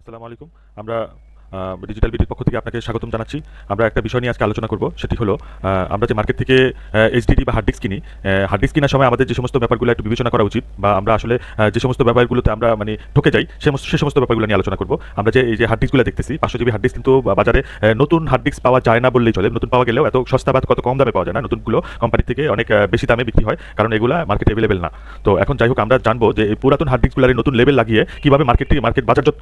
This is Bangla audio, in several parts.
আসসালামু আলাইকুম। আমরা ডিজিটাল বিডির পক্ষ থেকে আপনাকে স্বাগতম জানাচ্ছি। আমরা একটা বিষয় নিয়ে আজকে আলোচনা করব। সেটি হলো আমরা যে মার্কেট থেকে এইচডিডি বা হার্ড ডিস্ক কিনি, হার্ড ডিস্ক কেনার সময় আমাদের যে সমস্ত ব্যাপারগুলো একটু বিবেচনা করা উচিত বা আমরা আসলে যে সমস্ত ব্যাপারগুলোতে আমরা মানে ঠকে যাই সে সমস্ত ব্যাপারগুলো নিয়ে আলোচনা করব। আমরা যে এই যে হার্ড ডিস্কগুলো দেখতেছি 500 জিবি হার্ড ডিস্ক কিন্তু বাজারে নতুন হার্ড ডিস্ক পাওয়া যায় না বললেই চলে। নতুন পাওয়া গেলেও এত সস্তা বা কত কম দামে পাওয়া যায় না। নতুনগুলো কোম্পানি থেকে অনেক বেশি দামে বিক্রি হয়, কারণ এগুলা মার্কেটে অ্যাভেলেবেল না। তো এখন যাই হোক, আমরা জানবো যে এই পুরাতন হার্ড ডিস্কগুলোর নতুন লেবেল লাগিয়ে কিভাবে মার্কেট বাজারজাত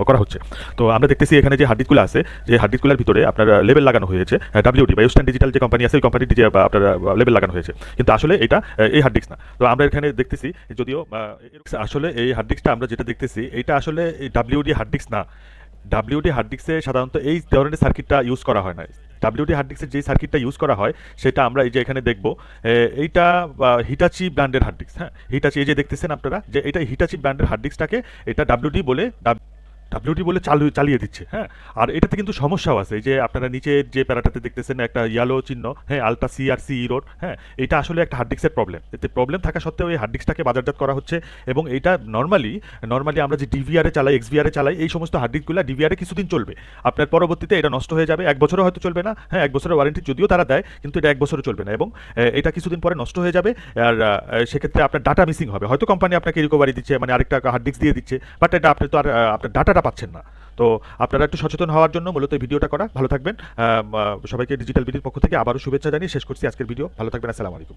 করা হচ্ছে। তো আমরা দেখতেছি এখানে যে হার্ড ডিস্কগুলো আছে, যে হার্ড ডিস্কগুলোর ভিতরে আপনার লেবেল লাগানো হয়েছে ডাব্লিউডি বা ওয়েস্টার্ন ডিজিটাল যে কোম্পানি আছে, ওই কোম্পানির আপনার লেবেল লাগানো হয়েছে, কিন্তু আসলে এটা এই হার্ড ডিস্ক না। তো আমরা এখানে দেখতেছি যদিও আসলে এই হার্ড ডিস্কটা আমরা যেটা দেখতেছি এটা আসলে ডাব্লিউডি হার্ড ডিস্ক না। ডাব্লিউডি হার্ড ডিস্কে সাধারণত এই ধরনের সার্কিটটা ইউজ করা হয় না। ডাব্লিউডি হার্ড ডিস্কের যে সার্কিটটা ইউজ করা হয় সেটা আমরা এই যে এখানে দেখব, এইটা হিটাচি ব্র্যান্ডের হার্ড ডিস্ক। হ্যাঁ, হিটাচি, এই যে দেখতেছেন আপনারা যে এটা হিটাচি ব্র্যান্ডের হার্ড ডিস্কটাকে এটা ডাব্লিউডি বলে চালিয়ে দিচ্ছে। হ্যাঁ, আর এটাতে কিন্তু সমস্যাও আছে। এই যে আপনারা নিচে যে প্যারাটাতে দেখতেছেন একটা ইয়েলো চিহ্ন, হ্যাঁ, আলট্রা সি আর সি রোড। হ্যাঁ, এটা আসলে একটা হার্ড ডিস্কের প্রবলেম। এতে প্রবলেম থাকা সত্ত্বেও এই হার্ড ডিস্কটাকে বাজারজাত করা হচ্ছে, এবং এটা নর্মালি আমরা যে ডিভিআরে চালাই, এক্সভিআরে চালাই, এই সমস্ত হার্ড ডিস্কগুলো ডিভিআরে কিছুদিন চলবে। আপনার পরবর্তীতে এটা নষ্ট হয়ে যাবে, 1 বছরও হয়তো চলবে না। হ্যাঁ, 1 বছরের ওয়ারেন্টি যদিও তারা দেয়, কিন্তু এটা 1 বছরও চলবে না, এবং এটা কিছুদিন পরে নষ্ট হয়ে যাবে। আর সেক্ষেত্রে আপনার ডাটা মিসিং হবে। হয়তো কোম্পানি আপনাকে রিকভারি দিচ্ছে, মানে আরেকটা হার্ড ডিস্ক দিয়ে দিচ্ছে, বাট এটা আপনি তো আর আপনার ডাটাটা পাচ্ছেন না। তো আপনারা একটু সচেতন হওয়ার জন্য মূলত এই ভিডিওটা করা। ভালো থাকবেন। সবাইকে ডিজিটাল বিডির পক্ষ থেকে আবারও শুভেচ্ছা জানিয়ে শেষ করছি আজকের ভিডিও। ভালো থাকবেন। আসসালামু আলাইকুম।